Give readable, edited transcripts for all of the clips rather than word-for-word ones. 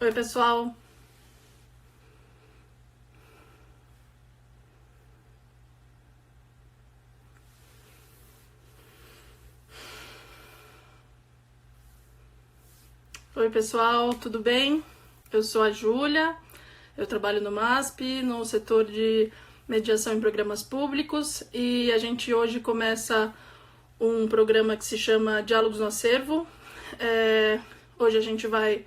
Oi, pessoal. Oi, pessoal, tudo bem? Eu sou a Júlia, eu trabalho no MASP, no setor de mediação em programas públicos, e a gente hoje começa um programa que se chama Diálogos no Acervo. Hoje a gente vai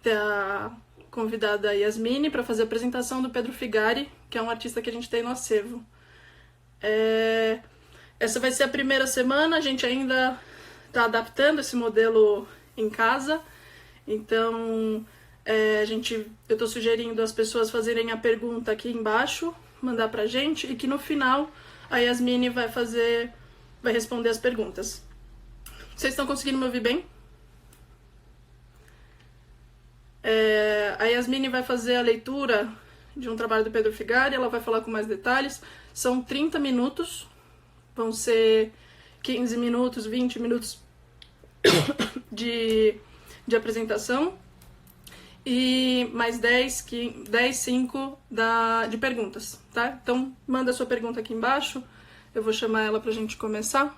ter a convidada Yasmine para fazer a apresentação do Pedro Figari, que é um artista que a gente tem no acervo. Essa vai ser a primeira semana, a gente ainda está adaptando esse modelo em casa, então eu estou sugerindo as pessoas fazerem a pergunta aqui embaixo, mandar pra gente, e que no final a Yasmine vai responder as perguntas. Vocês estão conseguindo me ouvir bem? A Yasmine vai fazer a leitura de um trabalho do Pedro Figari, ela vai falar com mais detalhes. São 30 minutos, vão ser 15 minutos, 20 minutos de apresentação e mais 5 de perguntas, tá? Então, manda a sua pergunta aqui embaixo, eu vou chamar ela pra gente começar.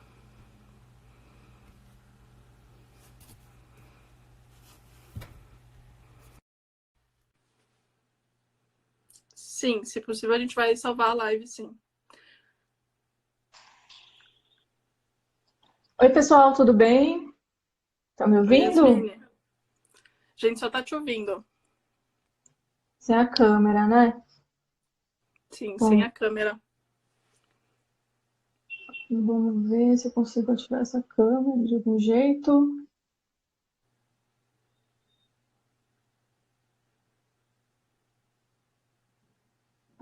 Sim, se possível a gente vai salvar a live, sim. Oi, pessoal, tudo bem? Estão me Oi, ouvindo? Yasmine. A gente só tá te ouvindo. Sem a câmera, né? Sim, sem Bom, a câmera. vamos ver se eu consigo ativar essa câmera de algum jeito.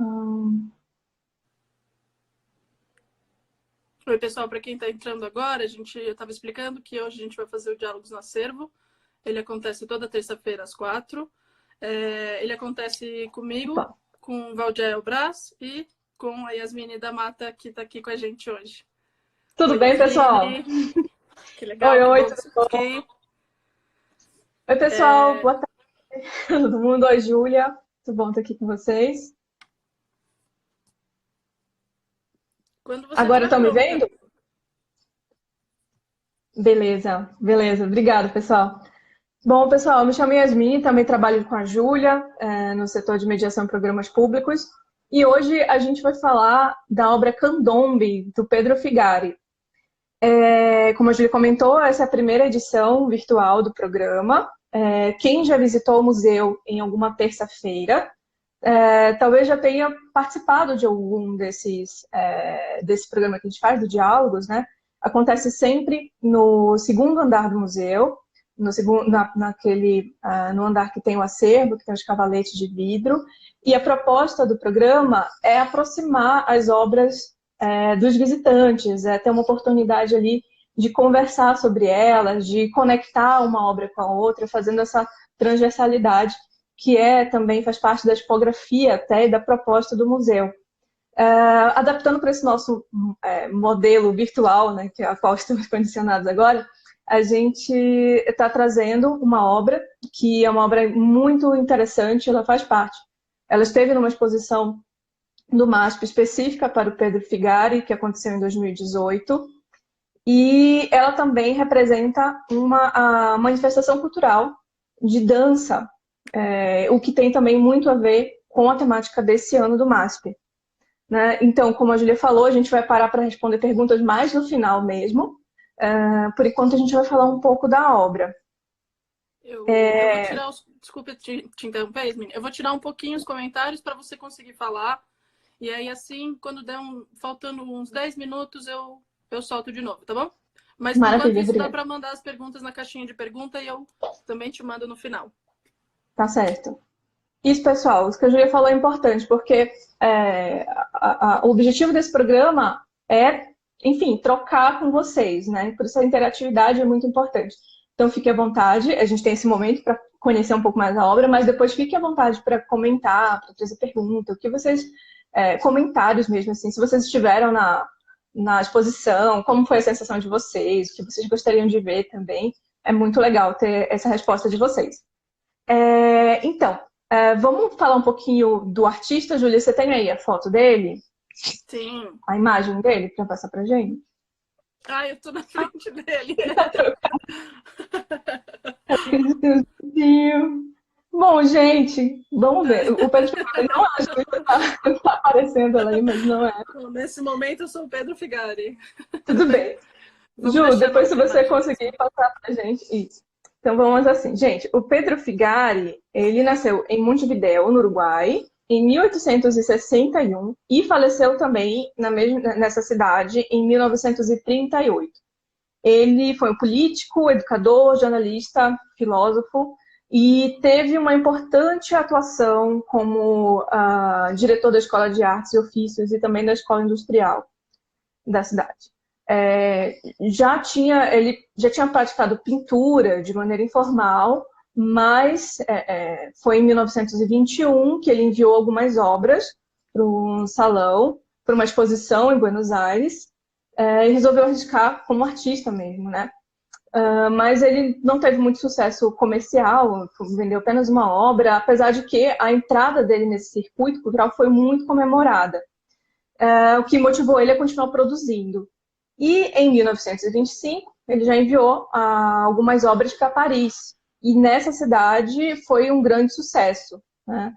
Ah, Oi, pessoal, para quem está entrando agora, eu estava explicando que hoje a gente vai fazer o Diálogos no Acervo. Ele acontece toda terça-feira às 4. Ele acontece comigo, opa. com o Valdiel Brás e com a Yasmine da Mata, que está aqui com a gente hoje. Tudo Oi, bem, pessoal? Yasmine. Que Oi, legal, que oi, bom que tudo você está bom? aqui. Oi, pessoal, boa tarde, todo mundo. Oi, Júlia. Tudo bom estar aqui com vocês? Quando você Agora estiver estão me pronta. vendo? Beleza, beleza. Obrigada, pessoal. Bom, pessoal, eu me chamo Yasmin, também trabalho com a Júlia, no setor de mediação em programas públicos. E hoje a gente vai falar da obra Candombe, do Pedro Figari. Como a Júlia comentou, essa é a primeira edição virtual do programa. Quem já visitou o museu em alguma terça-feira, talvez já tenha participado de algum desse programa que a gente faz, do Diálogos, né? Acontece sempre no segundo andar do museu, no, segundo, no andar que tem o acervo, que tem os cavaletes de vidro. E a proposta do programa é aproximar as obras dos visitantes, ter uma oportunidade ali de conversar sobre elas, de conectar uma obra com a outra, fazendo essa transversalidade que também faz parte da tipografia até e da proposta do museu. Adaptando para esse nosso modelo virtual, né, que é a qual estamos condicionados agora, a gente está trazendo uma obra que é uma obra muito interessante, ela faz parte. Ela esteve numa exposição do MASP específica para o Pedro Figari, que aconteceu em 2018, e ela também representa uma manifestação cultural de dança, o que tem também muito a ver com a temática desse ano do MASP. Né? Então, como a Julia falou, a gente vai parar para responder perguntas mais no final mesmo. Por enquanto, a gente vai falar um pouco da obra. Eu vou tirar os. Desculpa te interromper, Yasmine. Eu vou tirar um pouquinho os comentários para você conseguir falar. E aí, assim, quando faltando uns 10 minutos, eu solto de novo, tá bom? Mas enquanto Maravilha, isso, dá obrigada. para mandar as perguntas na caixinha de pergunta e eu também te mando no final. Tá certo. Isso, pessoal, o que a Julia falou é importante, porque o objetivo desse programa é, enfim, trocar com vocês, né? Por isso a interatividade é muito importante. Então, fique à vontade, a gente tem esse momento para conhecer um pouco mais a obra, mas depois fique à vontade para comentar, para fazer pergunta, o que vocês, comentários mesmo, assim, se vocês estiveram na exposição, como foi a sensação de vocês, o que vocês gostariam de ver também, é muito legal ter essa resposta de vocês. Então, vamos falar um pouquinho do artista, Júlia. Você tem aí a foto dele? Sim. A imagem dele para passar pra gente? Ah, eu tô na frente dele. Bom, gente, vamos ver. O Pedro Figari não acho que tá aparecendo ela aí, mas não é. Bom, nesse momento eu sou o Pedro Figari. Tudo bem. Vamos Ju, deixar na depois se outra você imagem conseguir mesmo. passar pra gente isso. Então vamos assim, gente. O Pedro Figari, ele nasceu em Montevidéu, no Uruguai, em 1861 e faleceu também nessa cidade em 1938. Ele foi um político, educador, jornalista, filósofo e teve uma importante atuação como diretor da Escola de Artes e Ofícios e também da Escola Industrial da cidade. Ele já tinha praticado pintura de maneira informal, mas foi em 1921 que ele enviou algumas obras para um salão, para uma exposição em Buenos Aires, e resolveu arriscar como artista mesmo, né? Mas ele não teve muito sucesso comercial, vendeu apenas uma obra, apesar de que a entrada dele nesse circuito cultural foi muito comemorada, o que motivou ele a continuar produzindo. E em 1925, ele já enviou algumas obras para Paris. E nessa cidade foi um grande sucesso, né?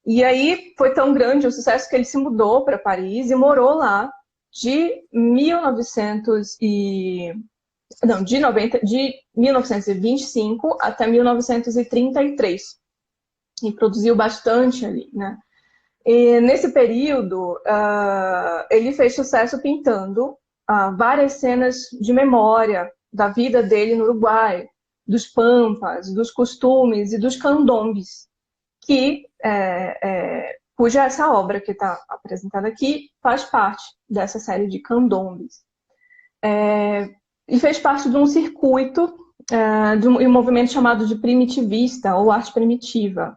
E aí foi tão grande o sucesso que ele se mudou para Paris e morou lá de 1925 até 1933. E produziu bastante ali, né? E nesse período, ele fez sucesso pintando várias cenas de memória da vida dele no Uruguai, dos pampas, dos costumes e dos candombes, cuja essa obra que está apresentada aqui faz parte dessa série de candombes. E fez parte de um circuito de um movimento chamado de primitivista, ou arte primitiva.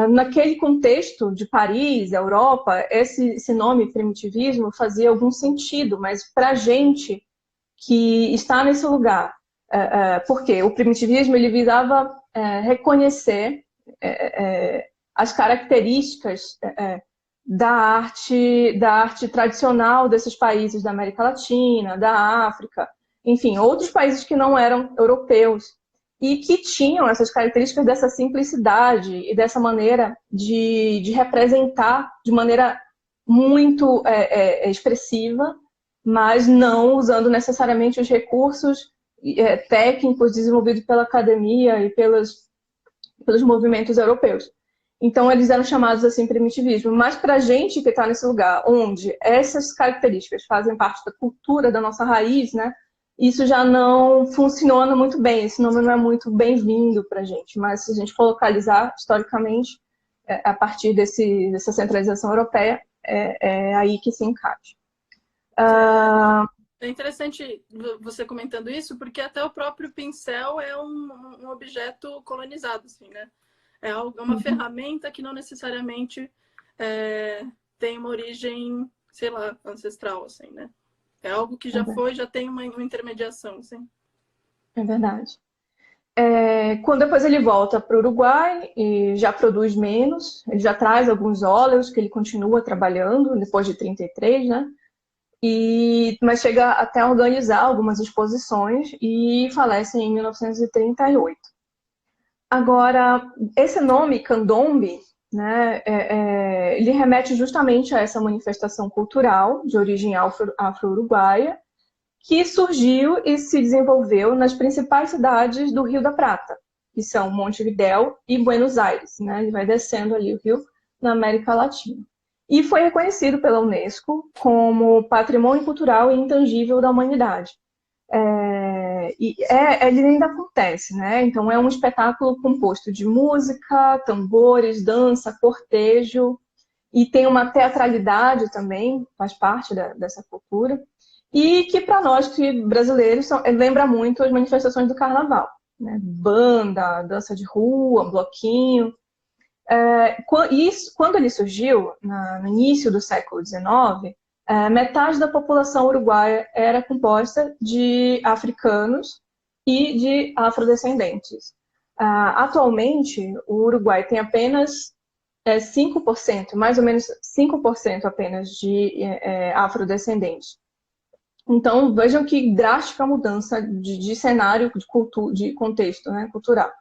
Naquele contexto de Paris, Europa, esse nome primitivismo fazia algum sentido, mas para a gente que está nesse lugar, porque o primitivismo ele visava reconhecer as características da arte tradicional desses países da América Latina, da África, enfim, outros países que não eram europeus e que tinham essas características dessa simplicidade e dessa maneira de representar de maneira muito expressiva, mas não usando necessariamente os recursos técnicos desenvolvidos pela academia e pelos movimentos europeus. Então, eles eram chamados assim primitivismo. Mas para a gente que está nesse lugar, onde essas características fazem parte da cultura, da nossa raiz, né, isso já não funciona muito bem, esse nome não é muito bem-vindo para a gente. Mas se a gente for localizar historicamente, a partir dessa centralização europeia, é aí que se encaixa. É interessante você comentando isso, porque até o próprio pincel é um objeto colonizado, assim, né? É uma ferramenta que não necessariamente tem uma origem, sei lá, ancestral, assim, né? É algo que já tem uma intermediação, assim. É verdade. Quando depois ele volta para o Uruguai e já produz menos, ele já traz alguns óleos que ele continua trabalhando depois de 33, né? Mas chega até a organizar algumas exposições e falece em 1938. Agora, esse nome, candombe, né, ele remete justamente a essa manifestação cultural de origem afro-uruguaia que surgiu e se desenvolveu nas principais cidades do Rio da Prata, que são Montevidéu e Buenos Aires, né? Ele vai descendo ali o rio na América Latina. E foi reconhecido pela Unesco como Patrimônio Cultural e Intangível da Humanidade. Ele ainda acontece, né? Então é um espetáculo composto de música, tambores, dança, cortejo, e tem uma teatralidade também, faz parte dessa cultura, e que para nós que brasileiros lembra muito as manifestações do carnaval, né? Banda, dança de rua, bloquinho. Quando ele surgiu, no início do século XIX, metade da população uruguaia era composta de africanos e de afrodescendentes. Atualmente, o Uruguai tem apenas 5%, mais ou menos 5% apenas de afrodescendentes. Então, vejam que drástica mudança de cenário, de contexto, né, cultural.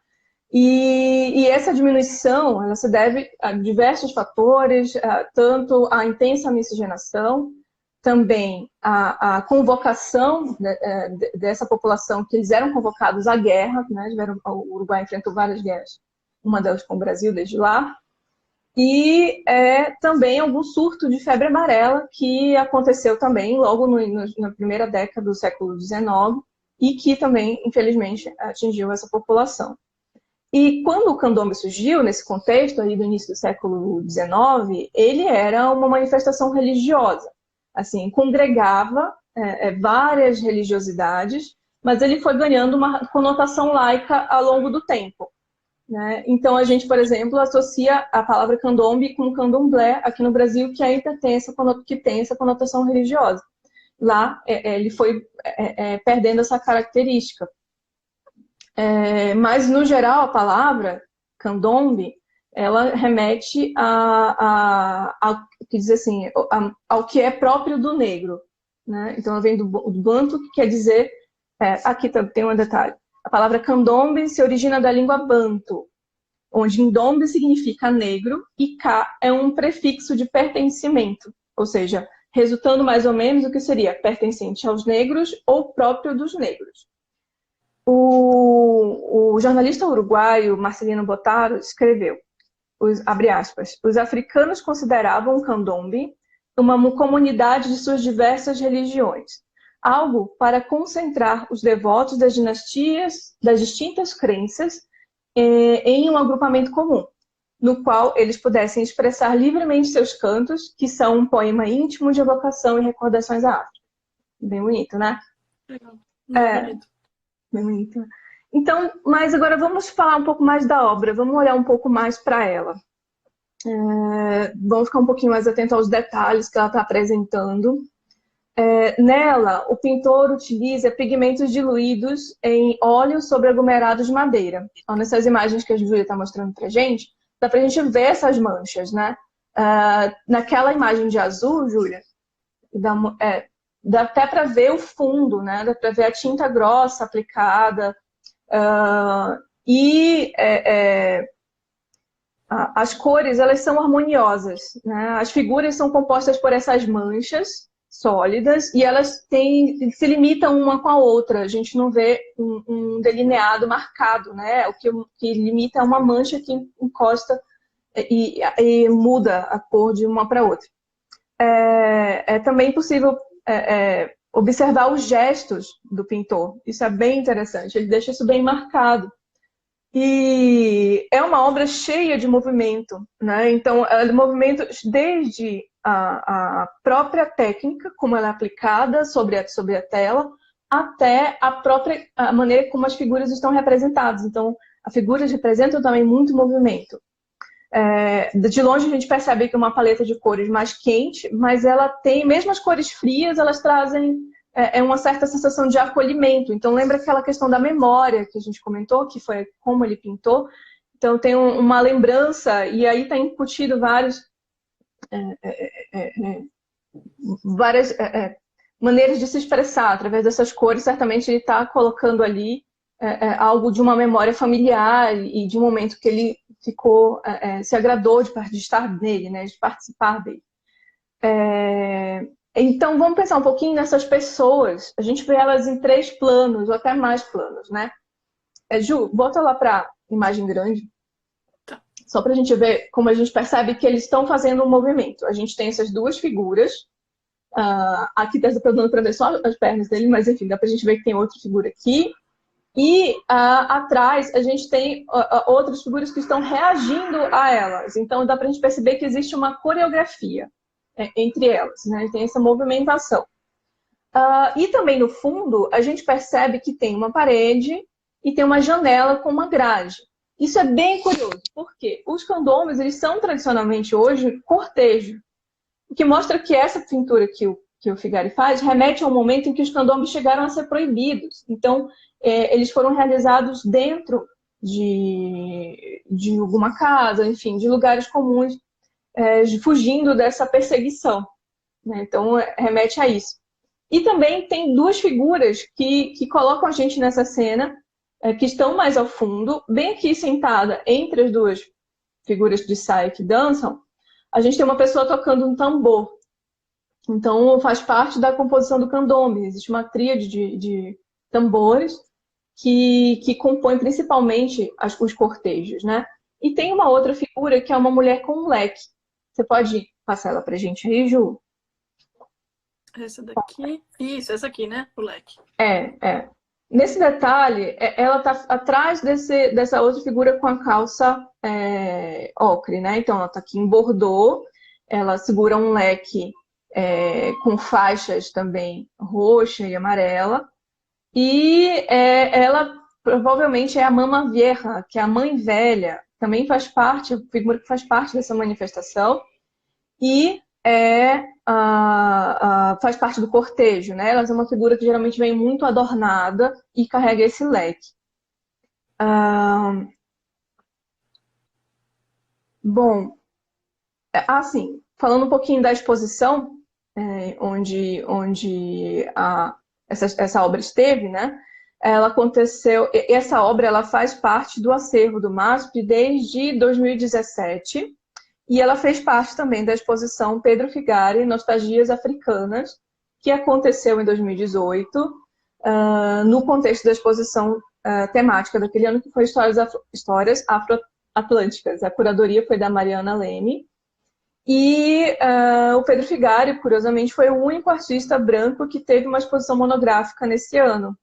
E essa diminuição, ela se deve a diversos fatores, tanto à intensa miscigenação, também a convocação dessa população, que eles eram convocados à guerra, né? O Uruguai enfrentou várias guerras, uma delas com o Brasil desde lá, e também algum surto de febre amarela que aconteceu também logo na primeira década do século XIX e que também, infelizmente, atingiu essa população. E quando o candomblé surgiu, nesse contexto aí do início do século XIX, ele era uma manifestação religiosa. Assim, congregava várias religiosidades, mas ele foi ganhando uma conotação laica ao longo do tempo, né? Então, a gente, por exemplo, associa a palavra candomblé com candomblé aqui no Brasil, que ainda tem essa conotação religiosa. Lá, ele foi perdendo essa característica. Mas, no geral, a palavra candomblé, ela remete ao que é próprio do negro, né? Então, ela vem do banto, que quer dizer... aqui tem um detalhe. A palavra candomblé se origina da língua banto, onde ndombe significa negro e cá é um prefixo de pertencimento, ou seja, resultando mais ou menos o que seria pertencente aos negros ou próprio dos negros. O jornalista uruguaio Marcelino Bottaro escreveu, abre aspas, os africanos consideravam o candomblé uma comunidade de suas diversas religiões, algo para concentrar os devotos das dinastias, das distintas crenças, em um agrupamento comum, no qual eles pudessem expressar livremente seus cantos, que são um poema íntimo de evocação e recordações à África. Bem bonito, né? Legal. Muito bonito. Bem bonito. Então, mas agora vamos falar um pouco mais da obra, vamos olhar um pouco mais para ela. Vamos ficar um pouquinho mais atento aos detalhes que ela está apresentando. Nela, o pintor utiliza pigmentos diluídos em óleo sobre aglomerados de madeira. Então, nessas imagens que a Júlia está mostrando para a gente, dá para a gente ver essas manchas, né? Naquela imagem de azul, Júlia, dá até para ver o fundo, né? Dá para ver a tinta grossa aplicada. As cores, elas são harmoniosas, né? As figuras são compostas por essas manchas sólidas e elas se limitam uma com a outra. A gente não vê um delineado marcado, né? O que limita é uma mancha que encosta e muda a cor de uma para outra. É também possível observar os gestos do pintor. Isso é bem interessante, ele deixa isso bem marcado. E é uma obra cheia de movimento, né? Então, movimento desde a própria técnica, como ela é aplicada sobre a tela, até a maneira como as figuras estão representadas. Então, as figuras representam também muito movimento. De longe a gente percebe que é uma paleta de cores mais quente, mas ela tem, mesmo as cores frias, elas trazem uma certa sensação de acolhimento. Então lembra aquela questão da memória que a gente comentou, que foi como ele pintou. Então tem uma lembrança, e aí está incutido várias maneiras de se expressar através dessas cores. Certamente ele está colocando ali algo de uma memória familiar e de um momento que ele ficou, se agradou de estar nele, né, de participar dele. Então, vamos pensar um pouquinho nessas pessoas. A gente vê elas em 3 planos, ou até mais planos, né? Ju, bota lá para imagem grande. Tá. Só para a gente ver como a gente percebe que eles estão fazendo um movimento. A gente tem essas 2 figuras. Aqui está dando para ver só as pernas dele, mas enfim, dá para a gente ver que tem outra figura aqui. E atrás a gente tem outras figuras que estão reagindo a elas. Então dá para a gente perceber que existe uma coreografia entre elas, né? Tem essa movimentação. E também no fundo a gente percebe que tem uma parede e tem uma janela com uma grade. Isso é bem curioso, porque os candomblés, eles são tradicionalmente hoje cortejo, o que mostra que essa pintura que o Figari faz remete a um momento em que os candomblés chegaram a ser proibidos. Então, eles foram realizados dentro de alguma casa, enfim, de lugares comuns, fugindo dessa perseguição, né? Então, remete a isso. E também tem duas figuras que colocam a gente nessa cena, que estão mais ao fundo, bem aqui sentada entre as duas figuras de saia que dançam, a gente tem uma pessoa tocando um tambor. Então, faz parte da composição do candomblé. Existe uma tríade de tambores que compõem principalmente os cortejos, né? E tem uma outra figura que é uma mulher com um leque. Você pode passar ela pra gente aí, Ju? Essa daqui. Isso, essa aqui, né? O leque. É. Nesse detalhe, ela está atrás dessa outra figura com a calça ocre, né? Então, ela está aqui em bordô, ela segura um leque com faixas também roxa e amarela, e ela provavelmente é a Mama Vieja, que é a mãe velha, também faz parte, a figura que faz parte dessa manifestação, e faz parte do cortejo, né? Ela é uma figura que geralmente vem muito adornada e carrega esse leque. Bom, assim, falando um pouquinho da exposição, onde essa obra esteve, né? Ela aconteceu, essa obra ela faz parte do acervo do MASP desde 2017, e ela fez parte também da exposição Pedro Figari, Nostalgias Africanas, que aconteceu em 2018, no contexto da exposição temática daquele ano, que foi Histórias Afro-Atlânticas. A curadoria foi da Mariana Leme. E o Pedro Figari, curiosamente, foi o único artista branco que teve uma exposição monográfica nesse ano.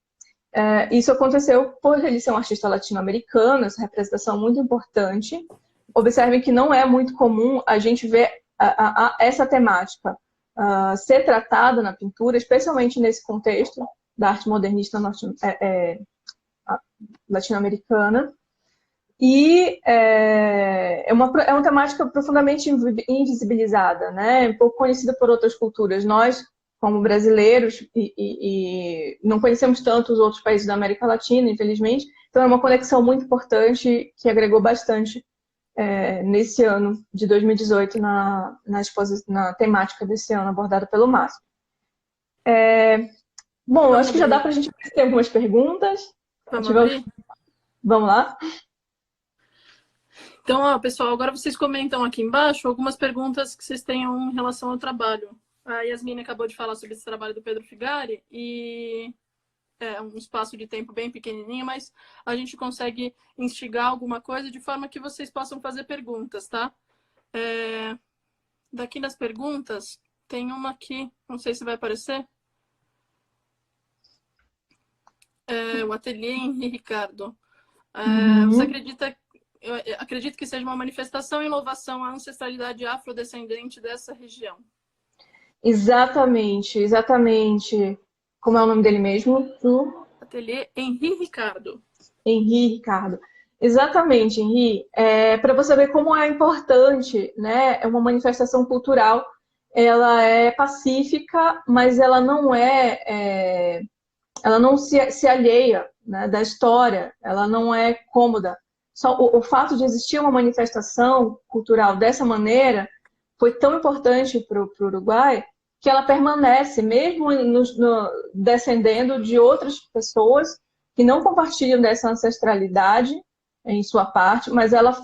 Isso aconteceu por ele ser um artista latino-americano, essa representação muito importante. Observem que não é muito comum a gente ver essa temática ser tratada na pintura, especialmente nesse contexto da arte modernista latino-americana. E é uma temática profundamente invisibilizada, né? Pouco conhecida por outras culturas. Nós, como brasileiros, e não conhecemos tanto os outros países da América Latina, infelizmente, então é uma conexão muito importante que agregou bastante nesse ano de 2018 na temática desse ano abordada pelo MASP. Bom, eu acho que já dá para a gente ter algumas perguntas. Vamos lá? Então, ó, pessoal, agora vocês comentam aqui embaixo algumas perguntas que vocês tenham em relação ao trabalho. A Yasmine acabou de falar sobre esse trabalho do Pedro Figari e é um espaço de tempo bem pequenininho, mas a gente consegue instigar alguma coisa de forma que vocês possam fazer perguntas, tá? Daqui nas perguntas, tem uma aqui, não sei se vai aparecer. O Ateliê Henri Ricardo. Você acredita... Eu acredito que seja uma manifestação e louvação à ancestralidade afrodescendente dessa região. Exatamente. Como é o nome dele mesmo? Ateliê Henri Ricardo. Henri Ricardo. Exatamente, Henri. Para você ver como é importante, né? É uma manifestação cultural. Ela é pacífica, mas ela não ela não se alheia, né, da história. Ela não é cômoda. Só o fato de existir uma manifestação cultural dessa maneira foi tão importante para o Uruguai que ela permanece, mesmo descendendo de outras pessoas que não compartilham dessa ancestralidade em sua parte, mas ela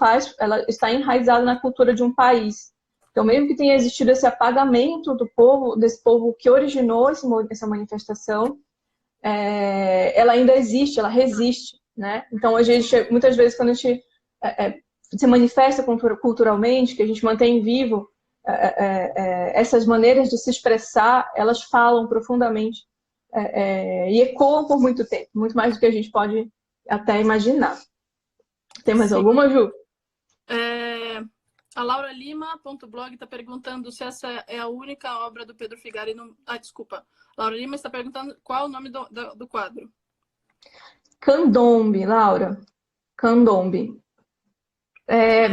está enraizada na cultura de um país. Então, mesmo que tenha existido esse apagamento desse povo que originou essa manifestação, ela ainda existe, ela resiste. Né? Então, muitas vezes, quando a gente se manifesta culturalmente, que a gente mantém vivo essas maneiras de se expressar, elas falam profundamente e ecoam por muito tempo, muito mais do que a gente pode até imaginar. Tem mais alguma, Ju? A Laura Lima.blog está perguntando se essa é a única obra do Pedro Figari. Desculpa. Laura Lima está perguntando qual é o nome do quadro. Candomblé, Laura. Candomblé.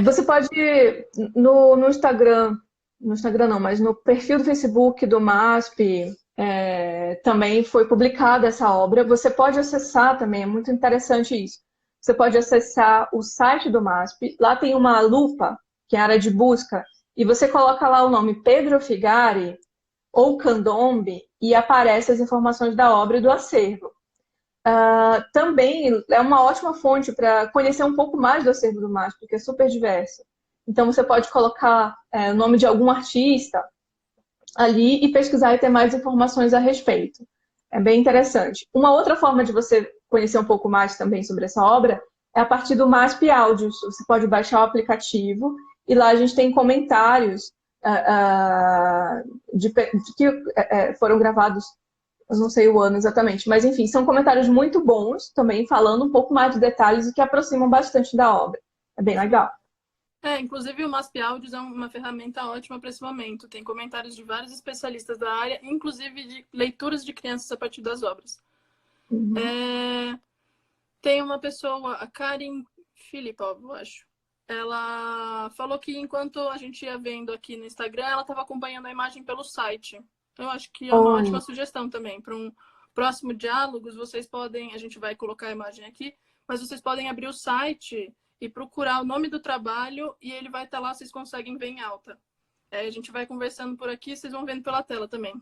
Você pode no Instagram não, mas no perfil do Facebook do MASP também foi publicada essa obra. Você pode acessar também, é muito interessante isso. você pode acessar o site do MASP. Lá tem uma lupa, que é a área de busca, e você coloca lá o nome Pedro Figari ou Candombe e aparece as informações da obra e do acervo. Também é uma ótima fonte para conhecer um pouco mais do acervo do MASP, porque é super diverso. Então, você pode colocar o nome de algum artista ali e pesquisar e ter mais informações a respeito. É bem interessante. Uma outra forma de você conhecer um pouco mais também sobre essa obra é a partir do MASP Áudios. Você pode baixar o aplicativo e lá a gente tem comentários de que foram gravados, eu não sei o ano exatamente, mas enfim, são comentários muito bons também, falando um pouco mais de detalhes e que aproximam bastante da obra. É bem legal. Inclusive o MASP Áudios é uma ferramenta ótima para esse momento. Tem comentários de vários especialistas da área, inclusive de leituras de crianças a partir das obras. Tem uma pessoa, a Karin Filipov, eu acho. Ela falou que enquanto a gente ia vendo aqui no Instagram, ela estava acompanhando a imagem pelo site. Eu acho que é uma ótima sugestão também. Para um próximo Diálogos, vocês podem, a gente vai colocar a imagem aqui, mas vocês podem abrir o site e procurar o nome do trabalho e ele vai estar lá, vocês conseguem ver em alta. A gente vai conversando por aqui, vocês vão vendo pela tela também.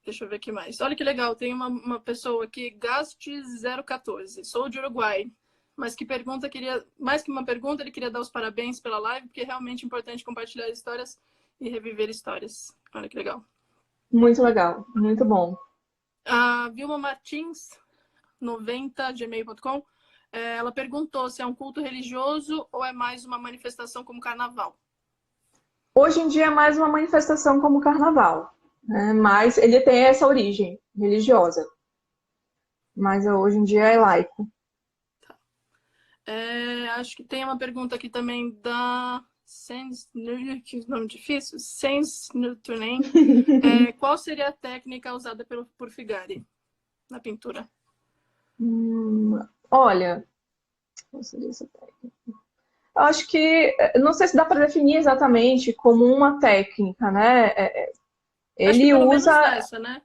Deixa eu ver aqui mais. Olha que legal, tem uma pessoa aqui, Gast014, sou de Uruguai, mas que pergunta, mais que uma pergunta, ele queria dar os parabéns pela live, porque é realmente importante compartilhar histórias e reviver histórias. Olha que legal. Muito legal, muito bom. A Vilma Martins, 90gmail.com, ela perguntou se é um culto religioso ou é mais uma manifestação como carnaval. Hoje em dia é mais uma manifestação como carnaval, né? Mas ele tem essa origem religiosa. Mas hoje em dia é laico. Tá. Acho que tem uma pergunta aqui também da que nome difícil, Sense Nutunen. Qual seria a técnica usada por Figari na pintura? Olha, qual seria essa técnica? Eu acho que, não sei se dá para definir exatamente como uma técnica, né? Acho que Ele pelo usa. menos nessa, né?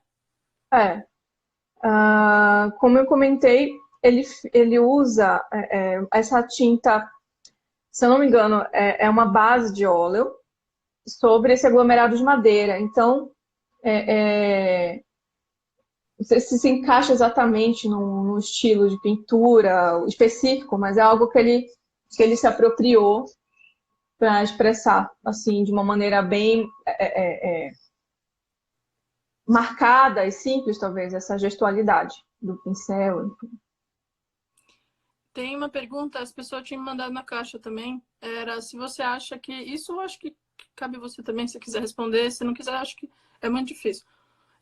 Como eu comentei, ele usa essa tinta, se eu não me engano, é uma base de óleo sobre esse aglomerado de madeira. Então, não sei se encaixa exatamente no estilo de pintura específico, mas é algo que ele se apropriou para expressar, assim, de uma maneira bem marcada e simples, talvez, essa gestualidade do pincel. Tem uma pergunta, as pessoas tinham mandado na caixa também, era se você acha que, isso eu acho que cabe você também, se quiser responder, se não quiser, acho que é muito difícil.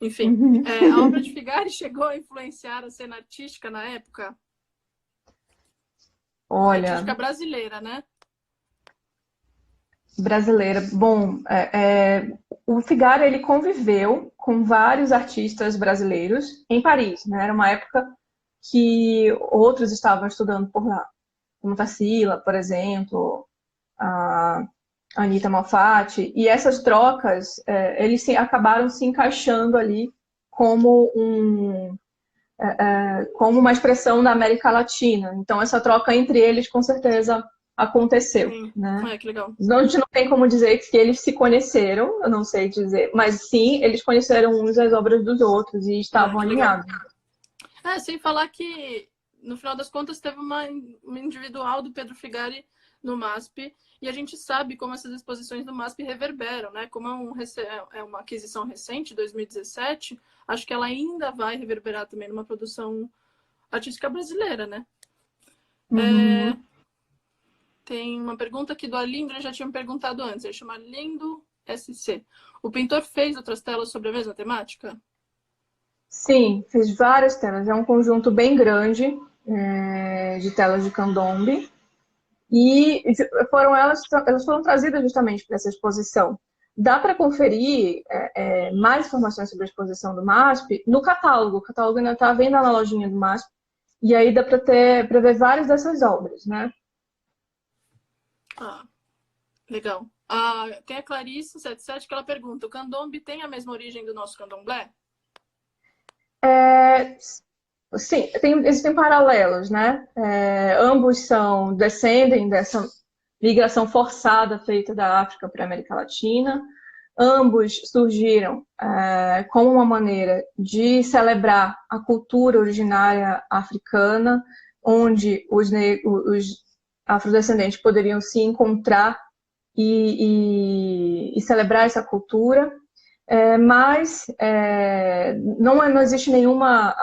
Enfim, a obra de Figari chegou a influenciar a cena artística na época? Olha, artística brasileira, né? Brasileira. Bom, o Figaro ele conviveu com vários artistas brasileiros em Paris, né? Era uma época que outros estavam estudando por lá, como Tarsila, por exemplo, a Anita Malfatti, e essas trocas, eles acabaram se encaixando ali como como uma expressão da América Latina. Então, essa troca entre eles, com certeza, aconteceu. Sim. Né? Que legal. A gente não tem como dizer que eles se conheceram, eu não sei dizer, mas sim, eles conheceram uns as obras dos outros e estavam alinhados. Sem falar que, no final das contas, teve uma individual do Pedro Figari no MASP, e a gente sabe como essas exposições do MASP reverberam, né? Como é uma aquisição recente, 2017, acho que ela ainda vai reverberar também numa produção artística brasileira, né? Tem uma pergunta aqui do Arlindo, ele já tinha me perguntado antes, ele chama Lindo SC. O pintor fez outras telas sobre a mesma temática? Sim, fez várias telas. É um conjunto bem grande de telas de candombe. E elas foram trazidas justamente para essa exposição. Dá para conferir mais informações sobre a exposição do MASP no catálogo. O catálogo ainda está à venda na lojinha do MASP. E aí dá para ver várias dessas obras, né? Legal. Tem a Clarice77 que ela pergunta: o candombe tem a mesma origem do nosso candomblé? sim, existem paralelos, né? Ambos descendem dessa migração forçada feita da África para a América Latina. Ambos surgiram como uma maneira de celebrar a cultura originária africana, onde os afrodescendentes poderiam se encontrar e celebrar essa cultura, mas não existe nenhuma...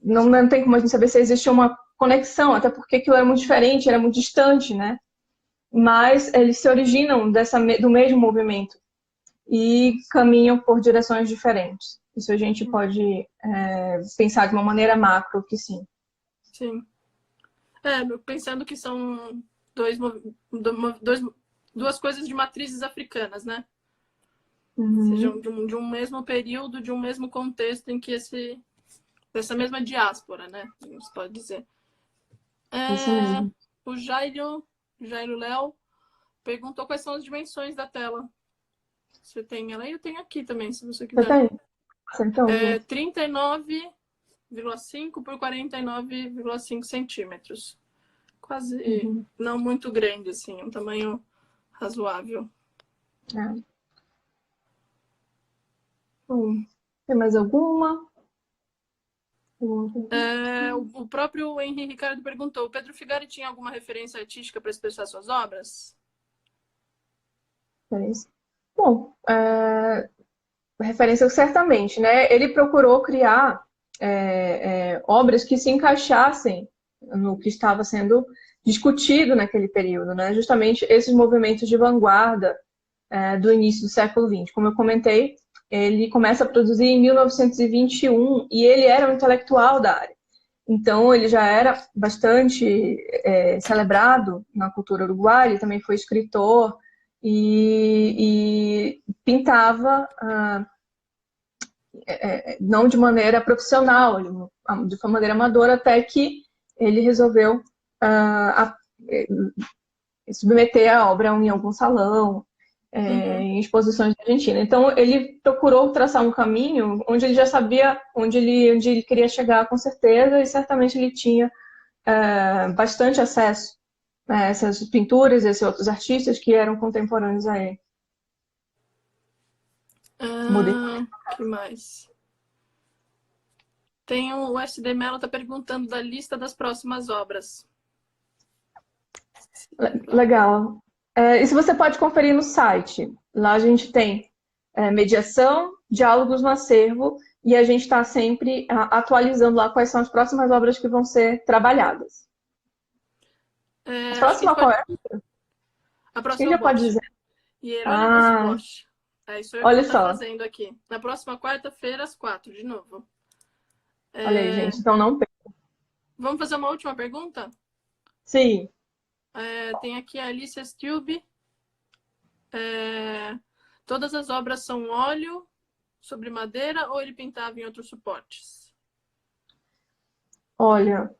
Não tem como a gente saber se existe uma conexão, até porque aquilo era muito diferente, era muito distante, né? Mas eles se originam do mesmo movimento e caminham por direções diferentes. Isso a gente pode pensar de uma maneira macro que sim. Sim. Pensando que são duas coisas de matrizes africanas, né? Sejam de um mesmo período, de um mesmo contexto em que dessa mesma diáspora, né? A gente pode dizer. Isso mesmo. O Jairo Léo perguntou quais são as dimensões da tela. Você tem ela aí? Eu tenho aqui também, se você quiser. Você tem? Então, 39,5 por 49,5 centímetros. Quase não muito grande, assim, um tamanho razoável. Tem mais alguma? O próprio Henrique Ricardo perguntou: o Pedro Figari tinha alguma referência artística para expressar suas obras? Bom, referência certamente, né? Ele procurou criar obras que se encaixassem no que estava sendo discutido naquele período, né? Justamente esses movimentos de vanguarda do início do século XX. Como eu comentei, ele começa a produzir em 1921 e ele era um intelectual da área. Então, ele já era bastante celebrado na cultura uruguaia, ele também foi escritor e pintava não de maneira profissional, de uma maneira amadora, até que ele resolveu submeter a obra em algum salão, em exposições da Argentina. Então, ele procurou traçar um caminho onde ele já sabia onde ele queria chegar, com certeza, e certamente ele tinha bastante acesso a essas pinturas, a esses outros artistas que eram contemporâneos a ele. Que mais? Tem o SD Mello está perguntando da lista das próximas obras. Legal. Isso você pode conferir no site. Lá a gente tem mediação, diálogos no acervo, e a gente está sempre atualizando lá quais são as próximas obras que vão ser trabalhadas. A próxima qual é? A próxima já pode dizer. Hieronymus Bosch. Isso eu olha vou estar fazendo aqui. Na próxima quarta-feira, às 4, de novo. Olha aí, gente. Então não perca. Vamos fazer uma última pergunta? Sim. Tem aqui a Alicia Stube. Todas as obras são óleo sobre madeira ou ele pintava em outros suportes? Olha,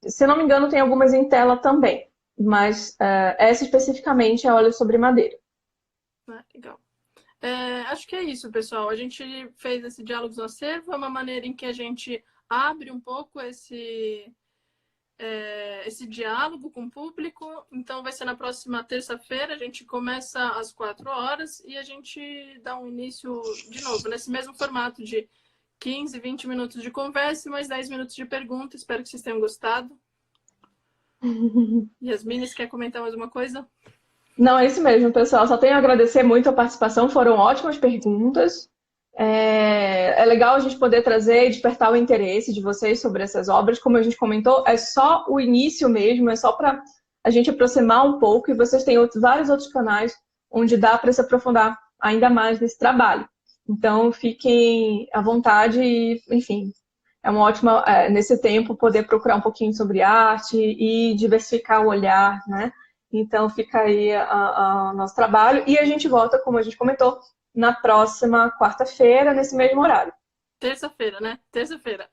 se não me engano, tem algumas em tela também, mas essa especificamente é óleo sobre madeira. Legal. Acho que é isso, pessoal. A gente fez esse Diálogos no Acervo, é uma maneira em que a gente abre um pouco esse diálogo com o público. Então, vai ser na próxima terça-feira. A gente começa às 4 horas e a gente dá um início, de novo, nesse mesmo formato de 15, 20 minutos de conversa e mais 10 minutos de pergunta. Espero que vocês tenham gostado. Yasmine, você quer comentar mais uma coisa? Não, é isso mesmo, pessoal. Só tenho a agradecer muito a participação. Foram ótimas perguntas. É legal a gente poder trazer e despertar o interesse de vocês sobre essas obras. Como a gente comentou, é só o início mesmo, é só para a gente aproximar um pouco, e vocês têm vários outros canais onde dá para se aprofundar ainda mais nesse trabalho. Então, fiquem à vontade e, enfim, é uma ótima, nesse tempo, poder procurar um pouquinho sobre arte e diversificar o olhar, né? Então, fica aí o nosso trabalho. E a gente volta, como a gente comentou, na próxima quarta-feira, nesse mesmo horário. Terça-feira, né? Terça-feira.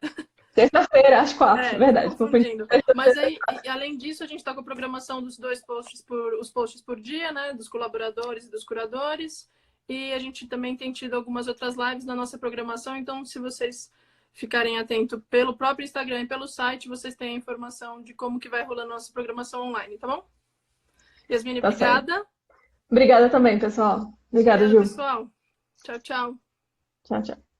Terça-feira, às 4, verdade. Confundindo. Mas aí, além disso, a gente está com a programação dos 2 posts os posts por dia, né? Dos colaboradores e dos curadores. E a gente também tem tido algumas outras lives na nossa programação, então se vocês ficarem atentos pelo próprio Instagram e pelo site, vocês têm a informação de como que vai rolando a nossa programação online, tá bom? Yasmine, Tá certo. obrigada. Obrigada também, pessoal. Obrigada, Obrigada, Ju. pessoal. Tchau, tchau. Tchau, tchau.